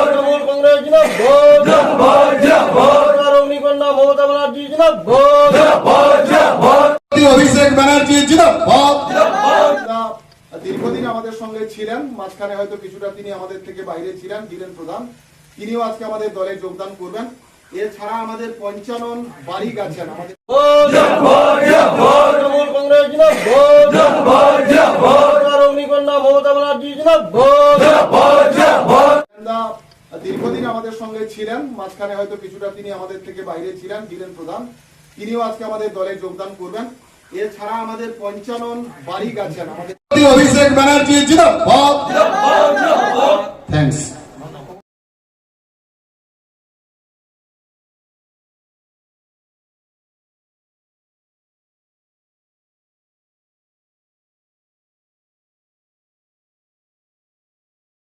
তৃণমূল কংগ্রেস অগ্নিকন্যা মমতা ব্যানার্জি অভিষেক ব্যানার্জি দীর্ঘদিন আমাদের সঙ্গে ছিলেন, মাঝখানে হয়তো কিছুটা তিনি আমাদের থেকে বাইরে ছিলেন, ধীরেন প্রধান, তিনিও আজকে আমাদের দলে যোগদান করবেন। এছাড়া আমাদের পঞ্চানন বারিক আছেন আমাদের তৃণমূল কংগ্রেস অগ্নিকন্যা মমতা ব্যানার্জি দীর্ঘদিন আমাদের সঙ্গে ছিলেন, মাঝখানে হয়তো কিছুটা তিনি আমাদের থেকে বাইরে ছিলেন, ধীরেন প্রধান, তিনিও আজকে আমাদের দলে যোগদান করবেন। এছাড়া আমাদের পঞ্চানন বারিক আছেন আমাদের অভিষেক ব্যানার্জি থ্যাংকস।